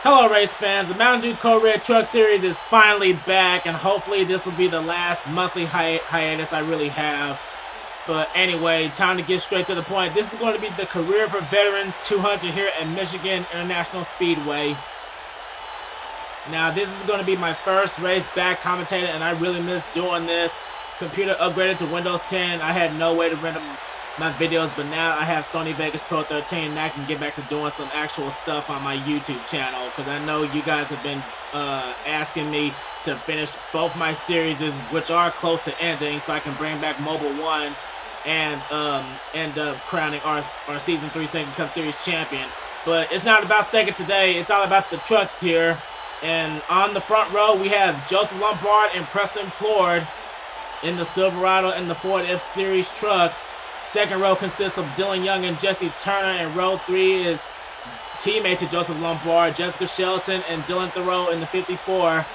Hello race fans, the Mountain Dew Code Red Truck Series is finally back, and hopefully this will be the last monthly hiatus I really have. But anyway, time to get straight to the point. This is going to be the Career for Veterans 200 here at Michigan International Speedway. Now this is going to be my first race back commentating, and I really miss doing this. Computer upgraded to Windows 10. I had no way to render my videos, but now I have Sony Vegas Pro 13 and I can get back to doing some actual stuff on my YouTube channel, because I know you guys have been asking me to finish both my series, which are close to ending, so I can bring back Mobile 1 and end up crowning our Season 3 Sega Cup Series champion. But it's not about Sega today, it's all about the trucks here. And on the front row we have Joseph Lombard and Preston Plourd in the Silverado and the Ford F-Series truck. Second row consists of Dillon Young and Jesse Turner, and row 3 is teammate to Joseph Lombard, Jessica Shelton and Dylan Theroux in the 54.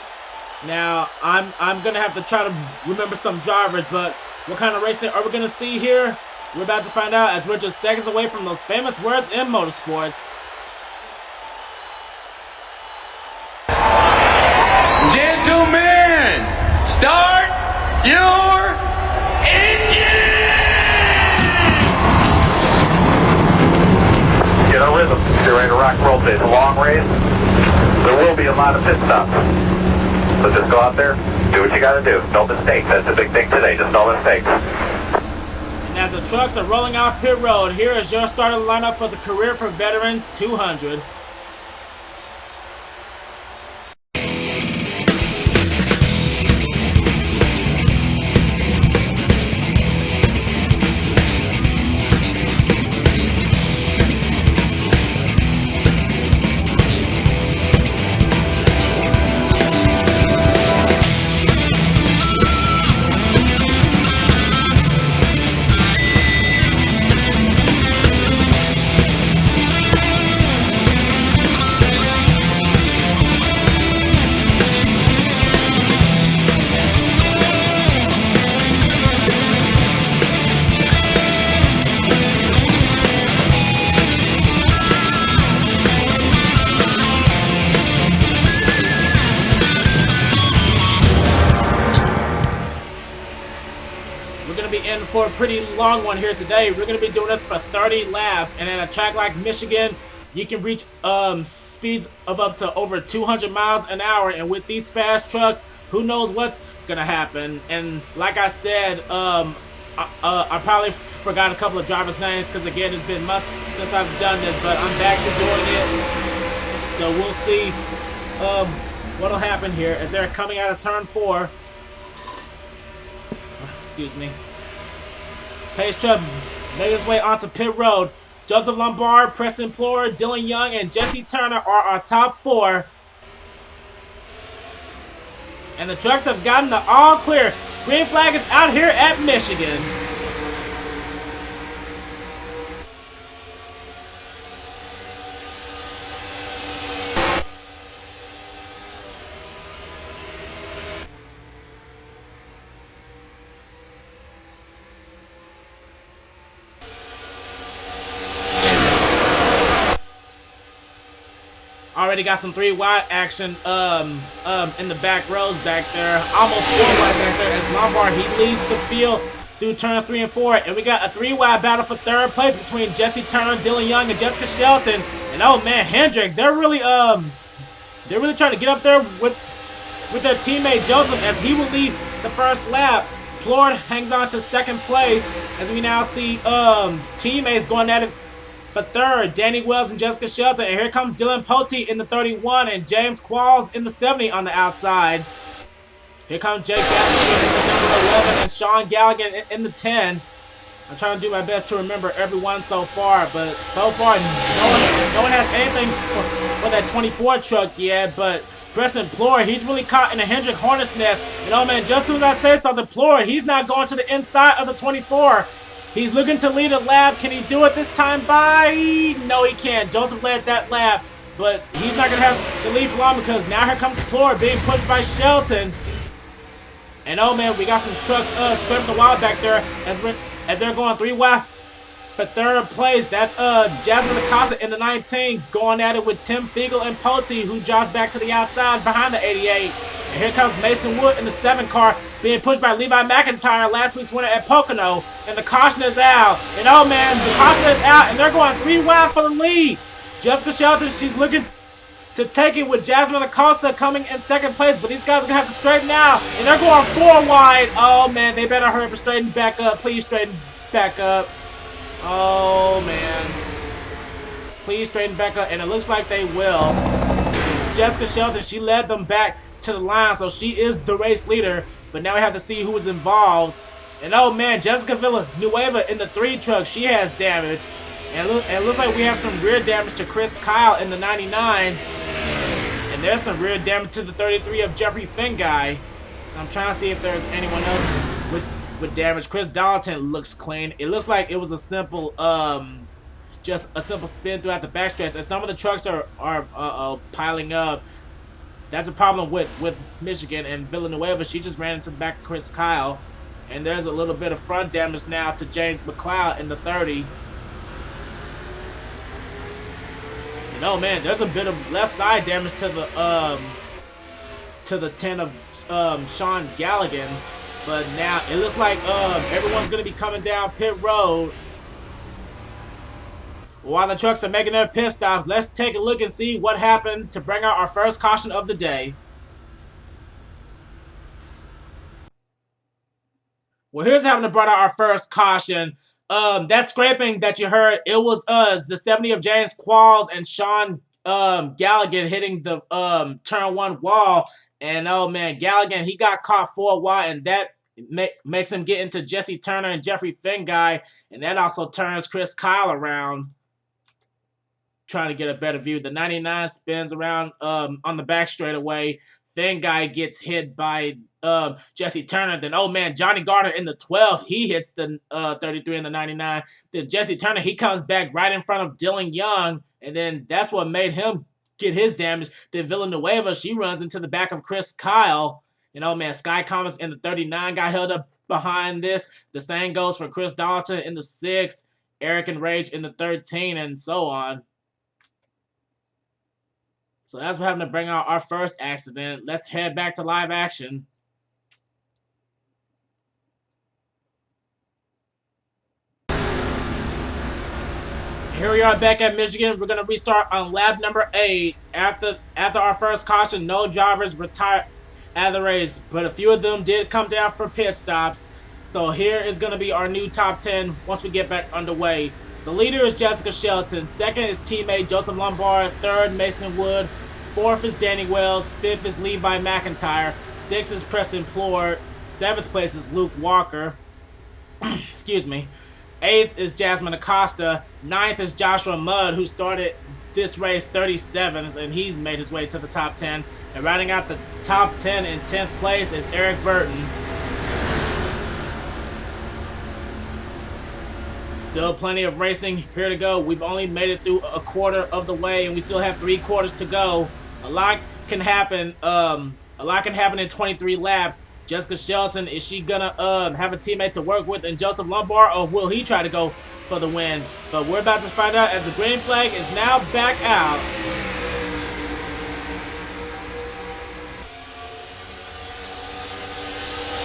Now, I'm going to have to try to remember some drivers, but what kind of racing are we going to see here? We're about to find out, as we're just seconds away from those famous words in motorsports. Gentlemen, start your engine! Get a rhythm. You're ready to rock and roll today. It's a long race. There will be a lot of pit stops. So just go out there, do what you got to do. No mistakes. That's the big thing today. Just no mistakes. And as the trucks are rolling out pit road, here is your starting lineup for the Career for Veterans 200. For a pretty long one here today. We're going to be doing this for 30 laps, and at a track like Michigan, you can reach speeds of up to over 200 miles an hour, and with these fast trucks, who knows what's going to happen. And like I said, I probably forgot a couple of drivers' names, because again, it's been months since I've done this, but I'm back to doing it. So we'll see what'll happen here as they're coming out of turn 4. Excuse me. Pace truck making his way onto pit road. Joseph Lombard, Preston Plourd, Dillon Young, and Jesse Turner are our top 4. And the trucks have gotten the all clear. Green flag is out here at Michigan. Already got some 3 wide action in the back rows back there. Almost 4 wide back there as Lombard, he leads the field through turns 3 and 4. And we got a 3 wide battle for 3rd place between Jesse Turner, Dillon Young, and Jessica Shelton. And oh man, Hendrick, they're really trying to get up there with their teammate Joseph, as he will lead the first lap. Plourd hangs on to 2nd place as we now see teammates going at it for 3rd, Danny Wells and Jessica Shelton. And here comes Dillon Poteet in the 31 and James Qualls in the 70 on the outside. Here comes Jake Baskinger in the number 11 and Sean Gallagher in the 10. I'm trying to do my best to remember everyone so far, but so far no one has anything for that 24 truck yet. But Preston Plourd, he's really caught in a Hendrick Hornet's nest. And oh man, just as soon as I say something, Plourd, he's not going to the inside of the 24. He's looking to lead a lap. Can he do it this time by? No, he can't. Joseph led that lap, but he's not going to have the lead for long, because now here comes Plourd being pushed by Shelton. And oh man, we got some trucks scraping the wall back there as they're going 3 wide for third place. That's Jasmin Acosta in the 19, going at it with Tim Fiegel and Poteet, who drops back to the outside behind the 88. And here comes Mason Wood in the 7 car, being pushed by Levi McIntire, last week's winner at Pocono. And the caution is out. And oh man, the caution is out, and they're going 3 wide for the lead. Jessica Shelton, she's looking to take it with Jasmin Acosta coming in 2nd place, but these guys are going to have to straighten out, and they're going 4 wide. Oh man, they better hurry up and straighten back up. Please straighten back up. Oh man. Please straighten back up, and it looks like they will. Jessica Shelton, she led them back to the line, so she is the race leader, but now we have to see who is involved. And oh man, Jessica Villanueva in the 3 truck, she has damage. And it looks like we have some rear damage to Chris Kyle in the 99. And there's some rear damage to the 33 of Jeffery Finguy. I'm trying to see if there's anyone else with damage. Chris Dalton looks clean. It looks like it was a simple, just a simple spin throughout the backstretch. And some of the trucks are piling up. That's a problem with Michigan. And Villanueva, she just ran into the back of Chris Kyle. And there's a little bit of front damage now to James McCloud in the 30. Oh man, there's a bit of left side damage to the 10 of Sean Galligan, but now it looks like everyone's gonna be coming down pit road. While the trucks are making their pit stops, let's take a look and see what happened to bring out our first caution of the day. Well, here's having to bring out our first caution. That scraping that you heard, it was the 70 of James Qualls and Sean Galligan hitting the turn 1 wall. And oh man, Galligan, he got caught 4 wide, and that makes him get into Jesse Turner and Jeffery Finguy, and that also turns Chris Kyle around, trying to get a better view. The 99 spins around on the back straightaway. Finguy gets hit by Jesse Turner. Then, oh man, Jonny Gardner in the 12, he hits the 33 in the 99. Then Jesse Turner, he comes back right in front of Dillon Young, and then that's what made him get his damage. Then Villanueva, she runs into the back of Chris Kyle. And oh man, Sky Comets in the 39 got held up behind this. The same goes for Chris Dalton in the 6, Eric and Rage in the 13, and so on. So that's what happened to bring out our first accident. Let's head back to live action. Here we are back at Michigan. We're going to restart on lap number 8. After our first caution, no drivers retired out of the race, but a few of them did come down for pit stops. So here is going to be our new top 10 once we get back underway. The leader is Jessica Shelton. 2nd is teammate Joseph Lombard. 3rd, Mason Wood. 4th is Danny Wells. 5th is Levi McIntire. 6th is Preston Plourd. 7th place is Luke Walker. Excuse me. 8th is Jasmin Acosta. 9th is Joshua Mudd, who started this race 37th, and he's made his way to the top 10. And rounding out the top 10 in 10th place is Eric Burton. Still plenty of racing here to go. We've only made it through a quarter of the way, and we still have 3 quarters to go. A lot can happen. A lot can happen in 23 laps. Jessica Shelton, is she gonna have a teammate to work with in Joseph Lombard, or will he try to go for the win? But we're about to find out as the green flag is now back out.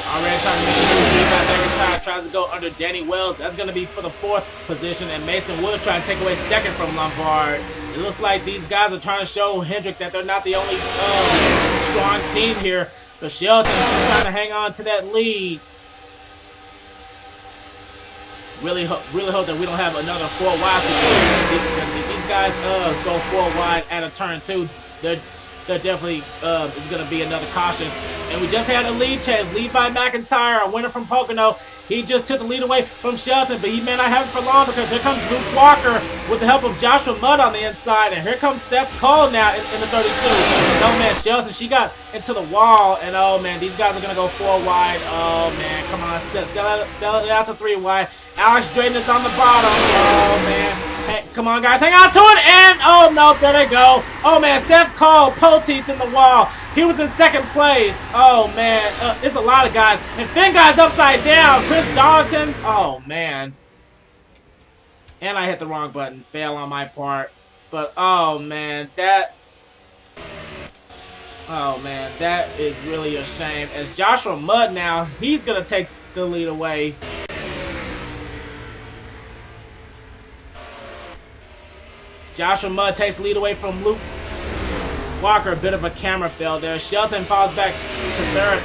Already trying to make a move. Levi McIntire tries to go under Danny Wells. That's going to be for the 4th position. And Mason Wood trying to take away 2nd from Lombard. It looks like these guys are trying to show Hendrick that they're not the only strong team here. But Shelton, she's trying to hang on to that lead. Really hope that we don't have another 4 wide because if these guys go 4 wide at a turn 2, they're definitely is going to be another caution. And we just had a lead chase. Levi McIntire, a winner from Pocono. He just took the lead away from Shelton, but he may not have it for long because here comes Luke Walker with the help of Joshua Mudd on the inside. And here comes Seth Cole now in the 32. Oh man, Shelton, she got into the wall. And oh man, these guys are going to go 4 wide. Oh man, come on, sell it out to 3 wide. Alex Drayton is on the bottom. Oh man. Hey, come on, guys, hang on to it, and oh no, there they go. Oh man, Seth Cole, Poteet's in the wall. He was in 2nd place. Oh man, it's a lot of guys. And Finguy's upside down. Chris Dalton. Oh man. And I hit the wrong button. Fail on my part. But, oh, man, that is really a shame. As Joshua Mudd now, he's going to take the lead away. Joshua Mudd takes the lead away from Luke Walker. A bit of a camera fail there. Shelton falls back to third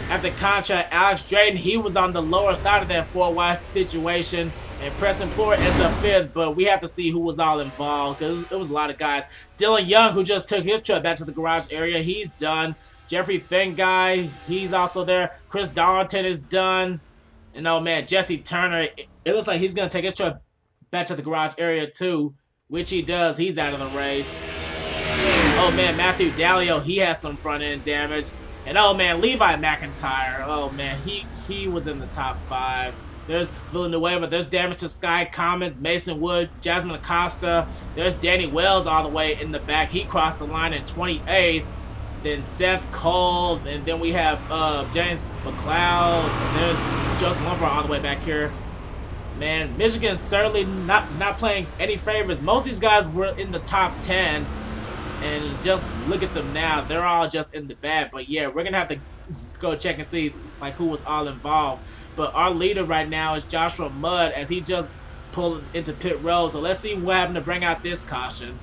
after contract. Alex Drayton, he was on the lower side of that 4 wide situation. And Preston Plourd ends up 5th, but we have to see who was all involved because it was a lot of guys. Dillon Young, who just took his truck back to the garage area, he's done. Jeffery Finguy, he's also there. Chris Darlington is done. And oh man, Jesse Turner, it looks like he's going to take his truck back to the garage area too, which he does. He's out of the race. Oh man, Matthew Daleo, he has some front end damage. And oh man, Levi McIntire, oh man, he was in the top 5. There's Villanueva. There's damage to Sky Commons, Mason Wood, Jasmin Acosta. There's Danny Wells all the way in the back. He crossed the line in 28th. Then Seth Cole. And then we have James McCloud. There's Joseph Lombard all the way back here. Man, Michigan's certainly not playing any favorites. Most of these guys were in the top 10. And just look at them now. They're all just in the bad. But yeah, we're going to have to go check and see like who was all involved. But our leader right now is Joshua Mudd as he just pulled into pit road. So let's see what happened to bring out this caution.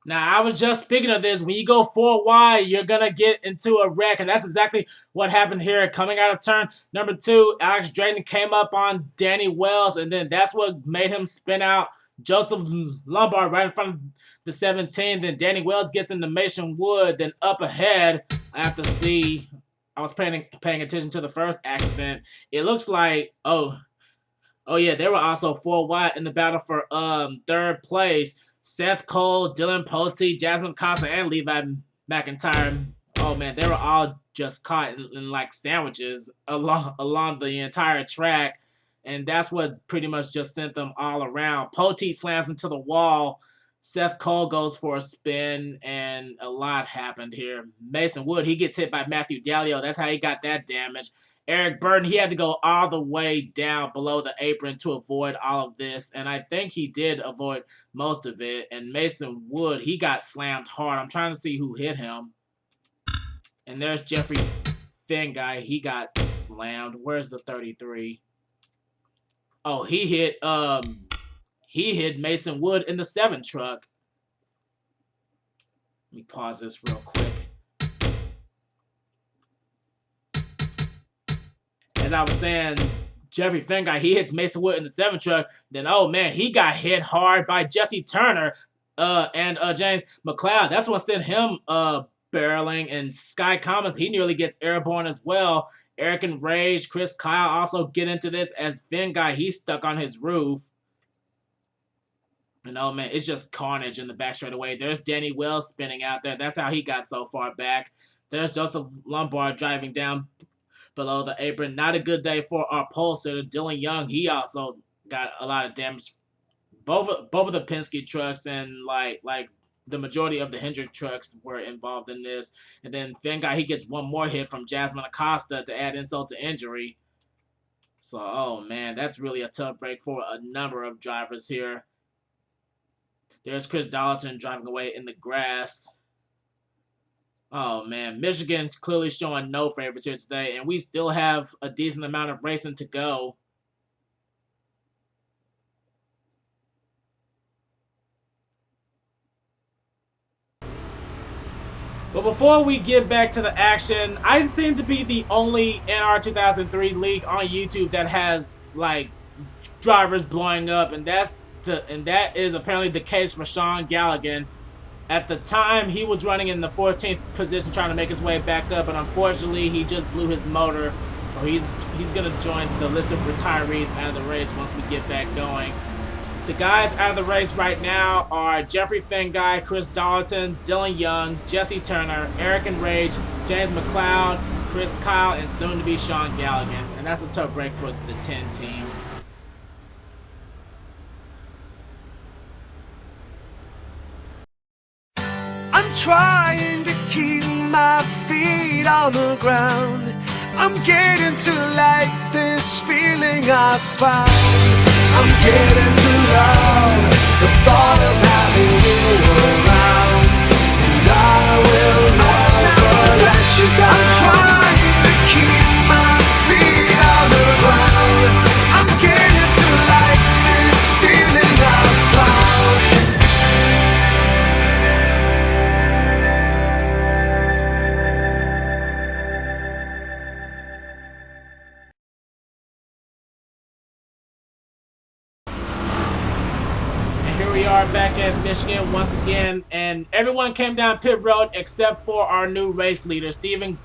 Now, I was just speaking of this. When you go 4 wide, you're going to get into a wreck. And that's exactly what happened here. Coming out of turn number 2, Alex Drayton came up on Danny Wells. And then that's what made him spin out Joseph Lombard right in front of the 17. Then Danny Wells gets into Mason Wood. Then up ahead, I have to see. I was paying attention to the first accident. It looks like, oh yeah, they were also 4 wide in the battle for 3rd place. Seth Cole, Dillon Poteet, Jasmin Acosta, and Levi McIntire. Oh man, they were all just caught in like sandwiches along the entire track. And that's what pretty much just sent them all around. Poteet slams into the wall. Seth Cole goes for a spin, and a lot happened here. Mason Wood, he gets hit by Matthew Daleo. That's how he got that damage. Eric Burton, he had to go all the way down below the apron to avoid all of this. And I think he did avoid most of it. And Mason Wood, he got slammed hard. I'm trying to see who hit him. And there's Jeffery Finguy. He got slammed. Where's the 33? Oh, he hit Mason Wood in the 7 truck. Let me pause this real quick. As I was saying, Jeffery Finguy, he hits Mason Wood in the 7 truck. Then, oh man, he got hit hard by Jesse Turner and James McCloud. That's what sent him barreling. And Sky Commons, he nearly gets airborne as well. Eric and Rage, Chris Kyle also get into this as Finguy, he's stuck on his roof. And oh man, it's just carnage in the back straightaway. There's Danny Wells spinning out there. That's how he got so far back. There's Joseph Lombard driving down below the apron. Not a good day for our pole sitter. Dillon Young, he also got a lot of damage. Both of the Penske trucks and like the majority of the Hendrick trucks were involved in this. And then Finguy, he gets one more hit from Jasmin Acosta to add insult to injury. So, oh man, that's really a tough break for a number of drivers here. There's Chris Darlington driving away in the grass. Oh man, Michigan clearly showing no favorites here today, and we still have a decent amount of racing to go. But before we get back to the action, I seem to be the only NR 2003 league on YouTube that has like drivers blowing up, and that is apparently the case for Sean Galligan. At the time, he was running in the 14th position, trying to make his way back up, but unfortunately, he just blew his motor. So he's going to join the list of retirees out of the race once we get back going. The guys out of the race right now are Jeffery Finguy, Chris Darlington, Dillon Young, Jesse Turner, Eric and Rage, James McCloud, Chris Kyle, and soon to be Sean Galligan. And that's a tough break for the 10 team. I'm trying to keep my feet on the ground. I'm getting to like this feeling I found. I'm getting to love the thought of having you around. And I will never let you down. I'm trying to keep my feet on the ground. I'm getting to like this feeling I found. We are back at Michigan once again, and everyone came down pit road except for our new race leader, Steven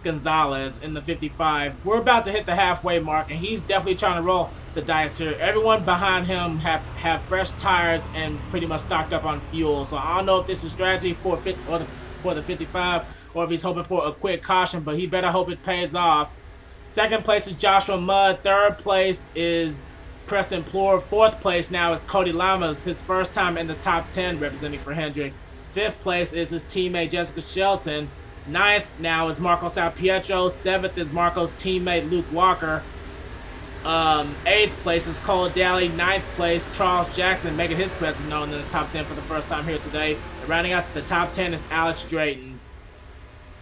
Gonzalez, in the 55. We're about to hit the halfway mark, and he's definitely trying to roll the dice here. Everyone behind him have fresh tires and pretty much stocked up on fuel, so I don't know if this is strategy for the 55 or if he's hoping for a quick caution, but he better hope it pays off. Second place is Joshua Mudd. Third place is Preston Plourd. Fourth place now is Cody Llamas, his first time in the top 10 representing for Hendrick. Fifth place is his teammate Jessica Shelton. Ninth now is Marco Salpietro. Seventh is Marco's teammate Luke Walker. Eighth place is Cole Dalley. Ninth place, Charles Jackson, making his presence known in the top 10 for the first time here today. And rounding out the top 10 is Alex Drayton,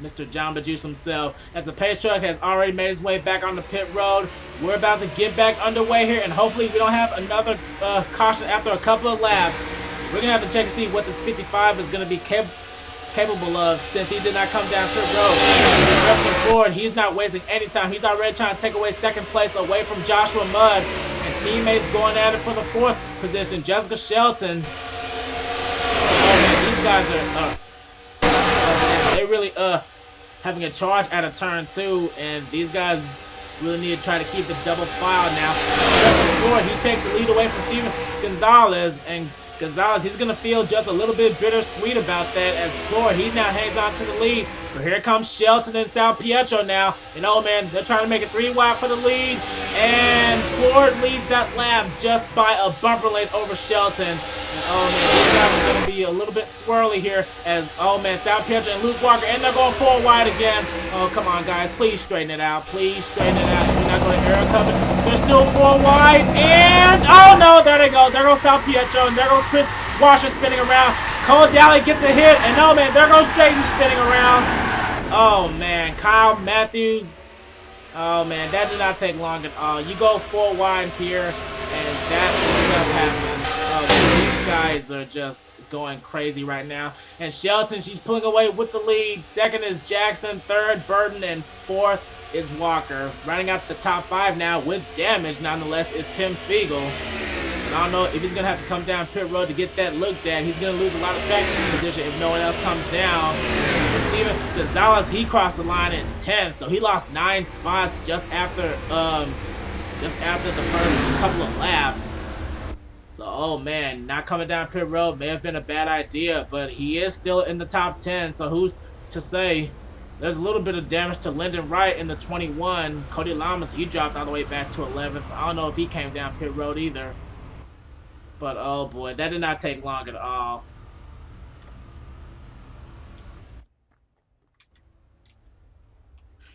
Mr. Jamba Juice himself, as the pace truck has already made its way back on the pit road. We're about to get back underway here, and hopefully we don't have another caution after a couple of laps. We're going to have to check and see what this 55 is going to be capable of, since he did not come down pit road. Preston Plourd, he's not wasting any time. He's already trying to take away second place away from Joshua Mudd, and teammates going at it for the fourth position. Jessica Shelton. Oh man, these guys are they really having a charge at a turn 2, and these guys really need to try to keep the double file now. Plourd, he takes the lead away from Steven Gonzalez, and Gonzalez, he's gonna feel just a little bit bittersweet about that, as Plourd, he now hangs on to the lead. But here comes Shelton and Salpietro now, and oh man, they're trying to make it 3 wide for the lead, and Plourd leads that lap just by a bumper length over Shelton. And oh man, these guys are gonna be a little bit swirly here, as oh man, Salpietro and Luke Walker, and they're going 4 wide again. Oh come on guys, please straighten it out, please straighten it out. If you're not going to air coverage, they're still 4 wide, and oh no, there they go. There goes Salpietro, and there goes Kris Wascher spinning around. Cole Dalley gets a hit, and oh man, there goes Drayton spinning around. Oh man, Kyle Mathews. Oh man, that did not take long at all. You go 4 wide here, and that stuff happens. Oh, these guys are just going crazy right now. And Shelton, she's pulling away with the lead. Second is Jackson, third Burton, and fourth is Walker. Running out the top 5 now with damage, nonetheless, is Tim Fiegel. And I don't know if he's going to have to come down pit road to get that looked at. He's going to lose a lot of track position if no one else comes down. And Steven Gonzalez, he crossed the line in 10th, so he lost 9 spots just after the first couple of laps. So, oh man, not coming down pit road may have been a bad idea, but he is still in the top 10, so who's to say? There's a little bit of damage to Lyndon Wright in the 21. Cody Llamas, he dropped all the way back to 11th. I don't know if he came down pit road either. But oh boy, that did not take long at all.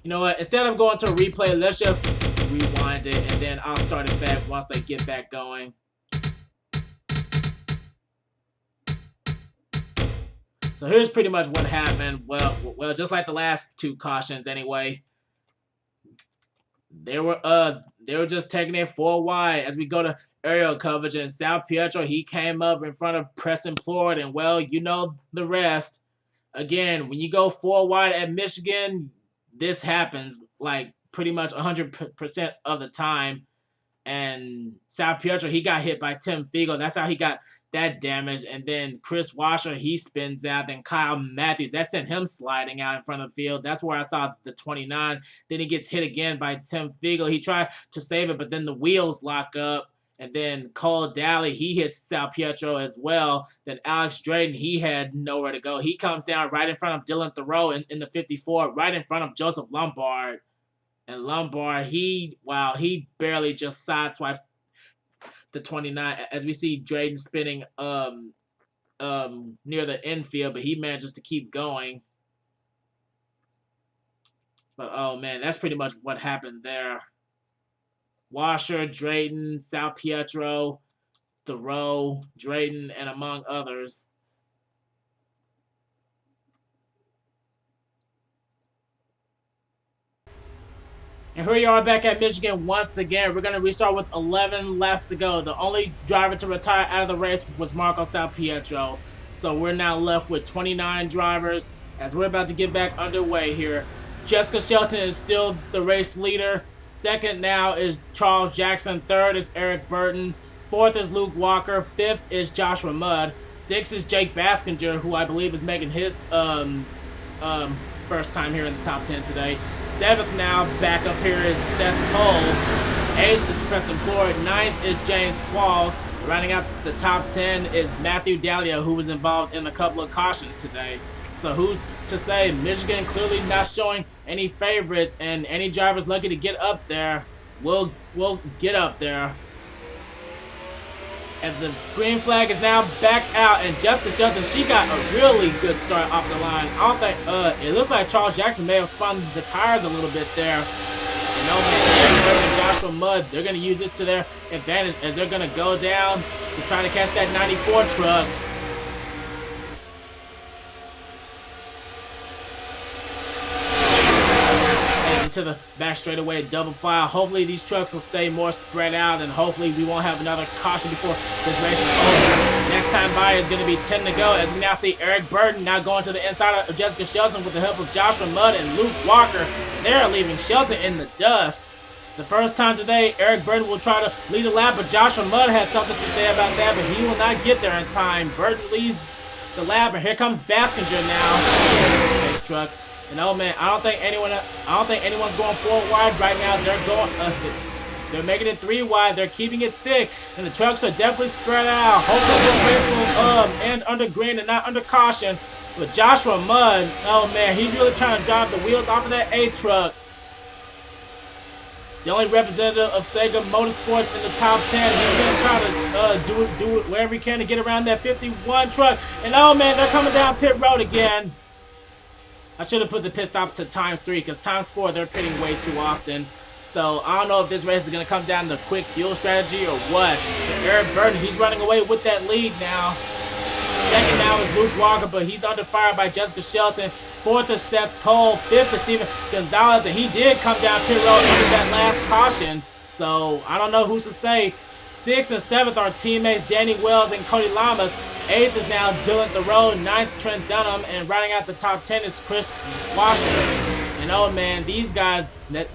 You know what? Instead of going to a replay, let's just rewind it, and then I'll start it back once they get back going. So here's pretty much what happened. Well, just like the last 2 cautions anyway. They were just taking it 4 wide as we go to aerial coverage, and Salpietro, he came up in front of Preston Plourd, and well, you know the rest. Again, when you go 4 wide at Michigan, this happens like pretty much 100% of the time. And Salpietro, he got hit by Tim Fiegel. That's how he got that damage. And then Kris Wascher, he spins out. Then Kyle Mathews, that sent him sliding out in front of the field. That's where I saw the 29. Then he gets hit again by Tim Fiegel. He tried to save it, but then the wheels lock up. And then Cole Dalley, he hits Salpietro as well. Then Alex Drayton, he had nowhere to go. He comes down right in front of Dillon Theroux in the 54, right in front of Joseph Lombard. And Lombard, he barely just sideswipes the 29 as we see Drayton spinning near the infield, but he manages to keep going. But, oh, man, that's pretty much what happened there. Wascher, Drayton, Sal Pietro, Theroux, Drayton, and among others. And here we are back at Michigan once again. We're going to restart with 11 left to go. The only driver to retire out of the race was Marco Sal Pietro. So we're now left with 29 drivers as we're about to get back underway here. Jessica Shelton is still the race leader. Second now is Charles Jackson. Third is Eric Burton. Fourth is Luke Walker. Fifth is Joshua Mudd. Sixth is Jake Baskinger, who I believe is making his first time here in the top 10 today. Seventh now, back up here is Seth Cole. Eighth is Preston Plourd. Ninth is James Qualls. Rounding out the top 10 is Matthew Daleo, who was involved in a couple of cautions today. So who's to say? Michigan clearly not showing any favorites, and any drivers lucky to get up there will get up there. As the green flag is now back out, and Jessica Shelton, she got a really good start off the line. I don't think, it looks like Charles Jackson may have spun the tires a little bit there. You know, man, Joshua Mudd, they're going to use it to their advantage as they're going to go down to try to catch that 94 truck. To the back straightaway, double file. Hopefully these trucks will stay more spread out, and hopefully we won't have another caution before this race is over. Next time by is going to be 10 to go, as we now see Eric Burton now going to the inside of Jessica Shelton with the help of Joshua Mudd and Luke Walker. They're leaving Shelton in the dust. The first time today, Eric Burton will try to lead a lap, but Joshua Mudd has something to say about that, but he will not get there in time. Burton leads the lap, and here comes Baskinger now. Nice truck. And oh man, I don't think anyone's going 4 wide right now. They're making it 3 wide. They're keeping it stick, and the trucks are definitely spread out. Hopefully this race will end under green and not under caution. But Joshua Mudd, oh man, he's really trying to drive the wheels off of that A truck. The only representative of Sega Motorsports in the top 10. He's going to try to do it wherever he can to get around that 51 truck. And oh man, they're coming down pit road again. I should have put the pit stops to ×3 because ×4 they're pitting way too often. So I don't know if this race is going to come down to quick fuel strategy or what. But Eric Burton, he's running away with that lead now. Second now is Luke Walker, but he's under fire by Jessica Shelton. Fourth is Seth Cole. Fifth is Steven Gonzalez, and he did come down pit road under that last caution. So I don't know who's to say. Sixth and seventh are teammates Danny Wells and Cody Llamas. Eighth is now Dillon Theroux. Ninth, Trent Dunham. And rounding out the top 10 is R Kris Wascher. And oh man, these guys, they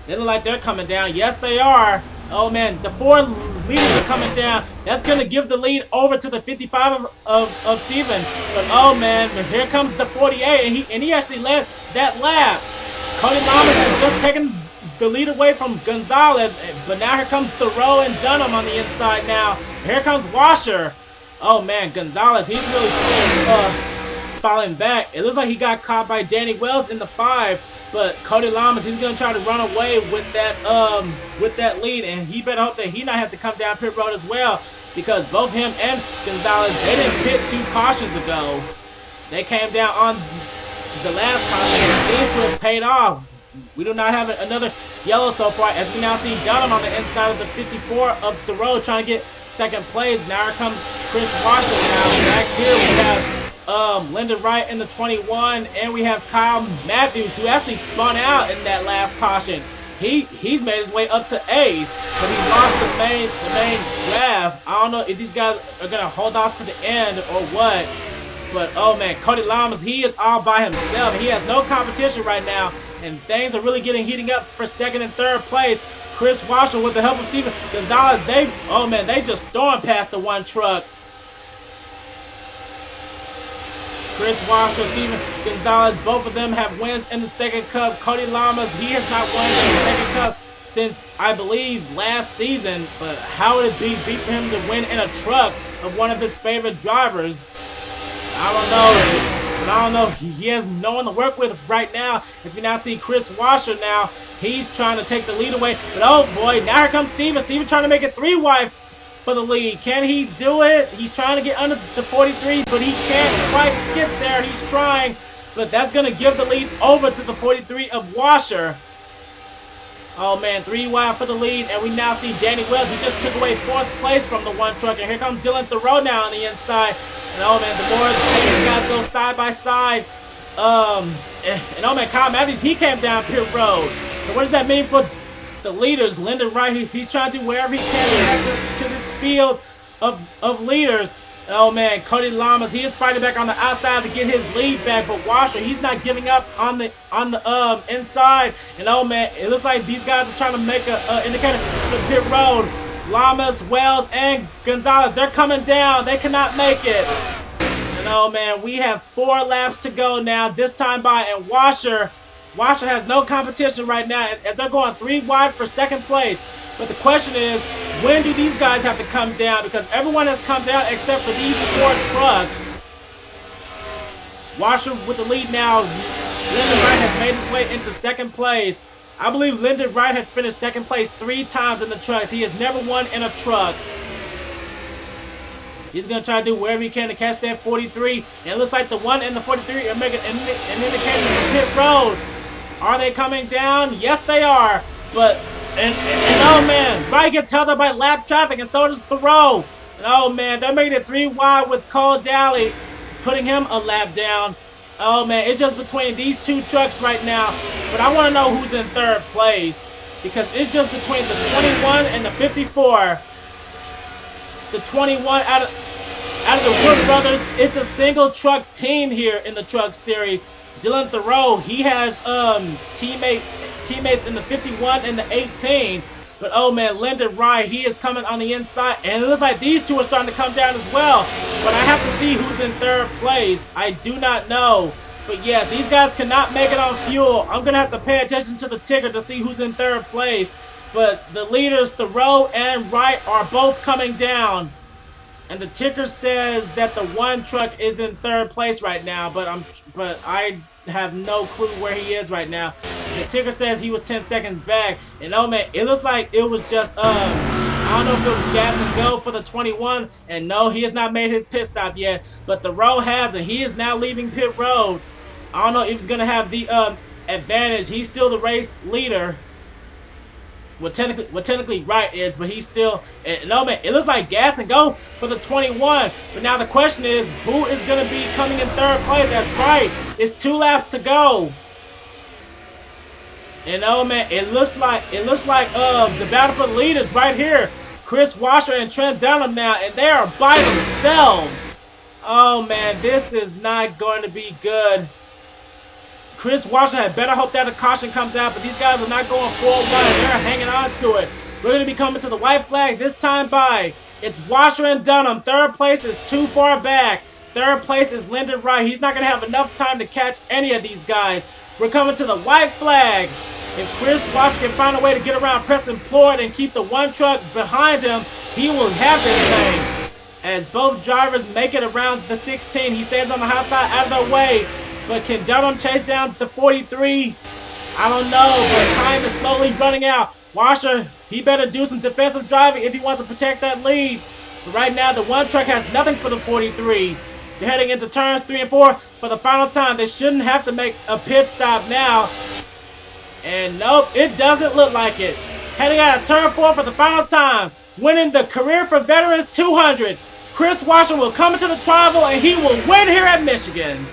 look like they're coming down. Yes, they are. Oh man, the 4 leaders are coming down. That's going to give the lead over to the 55 of Steven. But oh man, here comes the 48, and he actually led that lap. Cody Llamas has just taken the lead away from Gonzalez, but now here comes Theroux and Dunham on the inside now. Here comes Wascher. Oh man, Gonzalez, he's really falling back. It looks like he got caught by Danny Wells in the 5, but Cody Llamas, he's gonna try to run away with that lead, and he better hope that he not have to come down pit road as well, because both him and Gonzalez, they didn't pit 2 cautions ago. They came down on the last caution, and it seems to have paid off. We do not have another yellow so far, as we now see Dunham on the inside of the 54 of Theroux trying to get second place. Now here comes Kris Wascher now. Back here we have Lyndon Wright in the 21, and we have Kyle Mathews, who actually spun out in that last caution. He's made his way up to 8th, but he lost the main draft. I don't know if these guys are gonna hold off to the end or what. But oh man, Cody Llamas, he is all by himself. He has no competition right now, and things are really heating up for 2nd and 3rd place. Kris Wascher with the help of Steven Gonzalez, they just stormed past the 1 truck. Kris Wascher, Steven Gonzalez, both of them have wins in the 2nd Cup. Cody Llamas, he has not won in the 2nd Cup since, I believe, last season. But how would it be for him to win in a truck of one of his favorite drivers? I don't know. But I don't know. He has no one to work with right now. As we now see Kris Wascher now. He's trying to take the lead away. But oh boy, now here comes Steven. Steven trying to make it 3 wide for the lead. Can he do it? He's trying to get under the 43, but he can't quite get there. He's trying. but that's going to give the lead over to the 43 of Wascher. Oh man, 3 wide for the lead, and we now see Danny Wells, who just took away 4th place from the 1 truck, and here comes Dillon Theroux now on the inside. And oh man, the more these guys go side by side, and oh man, Kyle Mathews, he came down pit road. So what does that mean for the leaders? Lyndon Wright, he's trying to do wherever he can to this field of leaders. Oh man, Cody Llamas, he is fighting back on the outside to get his lead back, but Wascher, he's not giving up on the inside. And oh man, it looks like these guys are trying to make a indicator for the pit road. Llamas, Wells, and Gonzalez, they're coming down. They cannot make it. And oh man, we have 4 laps to go now, this time by, and Wascher has no competition right now as they're going 3 wide for 2nd place. But the question is, when do these guys have to come down? Because everyone has come down except for these 4 trucks. Wascher with the lead now. Lyndon Wright has made his way into 2nd place. I believe Lyndon Wright has finished 2nd place 3 times in the trucks. He has never won in a truck. He's going to try to do wherever he can to catch that 43. And it looks like the 1 and the 43 are making an indication for pit road. Are they coming down? Yes, they are. But, and oh man, Wright gets held up by lap traffic, and so does Theroux. And oh man, they're making it 3 wide with Cole Dalley, putting him a lap down. Oh man, it's just between these 2 trucks right now. But I want to know who's in 3rd place, because it's just between the 21 and the 54. The 21 out of the Wood brothers, it's a single truck team here in the truck series. Dillon Theroux, he has teammates in the 51 and the 18. But oh man, Lyndon Wright, he is coming on the inside, and it looks like these 2 are starting to come down as well. But I have to see who's in 3rd place. I do not know. But yeah, these guys cannot make it on fuel. I'm going to have to pay attention to the ticker to see who's in 3rd place. But the leaders, Theroux and Wright, are both coming down. And the ticker says that the 1 truck is in 3rd place right now, but I have no clue where he is right now. The ticker says he was 10 seconds back, and oh man, it looks like it was just I don't know if it was gas and go for the 21, and no, he has not made his pit stop yet, but Theroux has, and he is now leaving pit road. I don't know if he's gonna have the advantage. He's still the race leader. Well, technically Wright is, but he's still. No man, it looks like gas and go for the 21. But now the question is, who is going to be coming in 3rd place? As Wright, it's 2 laps to go. And oh man, it looks like the battle for the lead is right here. Kris Wascher and Trent Dunham now, and they are by themselves. Oh man, this is not going to be good. Kris Wascher had better hope that a caution comes out, but these guys are not going forward. They're hanging on to it. We're going to be coming to the white flag this time by. It's Wascher and Dunham. 3rd place is too far back. 3rd place is Lyndon Wright. He's not going to have enough time to catch any of these guys. We're coming to the white flag. If Kris Wascher can find a way to get around Preston Plourd and keep the 1 truck behind him, he will have this thing. As both drivers make it around the 16, he stays on the high side out of their way. But can Dunham chase down the 43? I don't know, but time is slowly running out. Wascher, he better do some defensive driving if he wants to protect that lead. But right now, the 1 truck has nothing for the 43. They're heading into turns 3 and 4 for the final time. They shouldn't have to make a pit stop now. And nope, it doesn't look like it. Heading out of turn 4 for the final time. Winning the Career for Veterans 200. Kris Wascher will come into the Tribal, and he will win here at Michigan.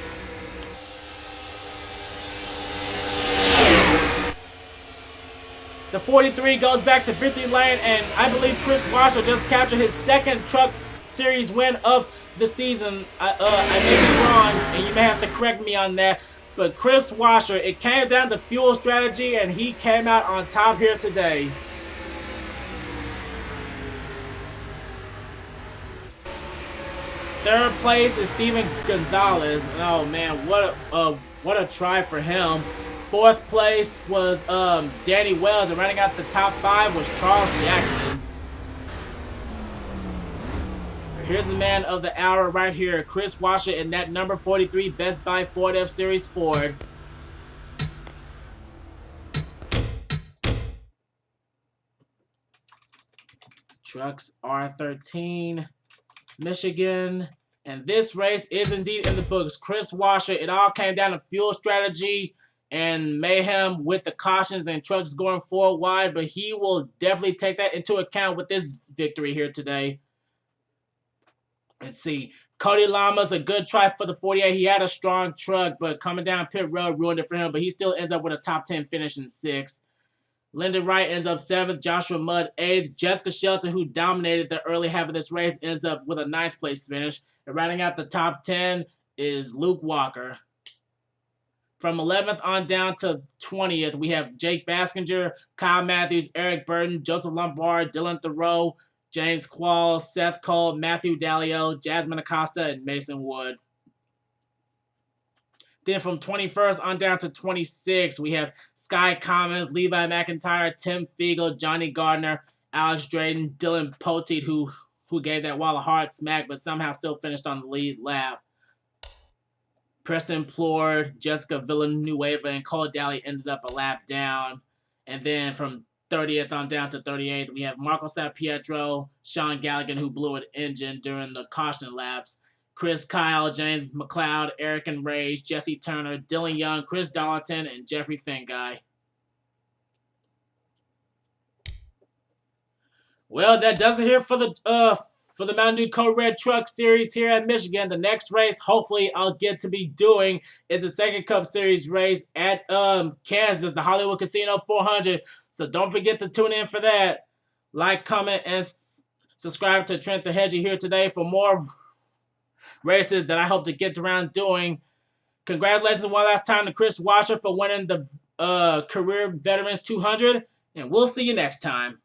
The 43 goes back to victory lane, and I believe Kris Wascher just captured his 2nd truck series win of the season. I may be wrong, and you may have to correct me on that. But Kris Wascher, it came down to fuel strategy, and he came out on top here today. Third place is Steven Gonzalez. Oh man, what a try for him. 4th place was Danny Wells, and running out the top 5 was Charles Jackson. Here's the man of the hour right here, Kris Wascher in that number 43 Best Buy Ford F-Series Ford. Trucks R13, Michigan And this race is indeed in the books. Kris Wascher, it all came down to fuel strategy and mayhem with the cautions and trucks going forward wide, but he will definitely take that into account with this victory here today. Let's see. Cody Llamas, a good try for the 48. He had a strong truck, but coming down pit road ruined it for him, but he still ends up with a top 10 finish in 6th. Lyndon Wright ends up 7th. Joshua Mudd 8th. Jessica Shelton, who dominated the early half of this race, ends up with a 9th place finish. And rounding out the top 10 is Luke Walker. From 11th on down to 20th, we have Jake Baskinger, Kyle Mathews, Eric Burton, Joseph Lombard, Dillon Theroux, James Qualls, Seth Cole, Matthew Daleo, Jasmin Acosta, and Mason Wood. Then from 21st on down to 26th, we have Sky Commons, Levi McIntire, Tim Fiegel, Jonny Gardner, Alex Drayton, Dillon Poteet, who gave that wall a hard smack, but somehow still finished on the lead lap. Preston Plourd, Jessica Villanueva, and Cole Dalley ended up a lap down. And then from 30th on down to 38th, we have Marco Pietro, Sean Galligan, who blew an engine during the caution laps. Chris Kyle, James McCloud, Eric and Rage, Jesse Turner, Dillon Young, Chris Darlington, and Jeffery Finguy. Well, that does it here for the Mountain Dew Code Red Truck Series here at Michigan. The next race, hopefully, I'll get to be doing is the second Cup Series race at Kansas, the Hollywood Casino 400. So don't forget to tune in for that. Like, comment, and subscribe to Trent the Hedgie here today for more races that I hope to get around doing. Congratulations one last time to Kris Wascher for winning the Career Veterans 200, and we'll see you next time.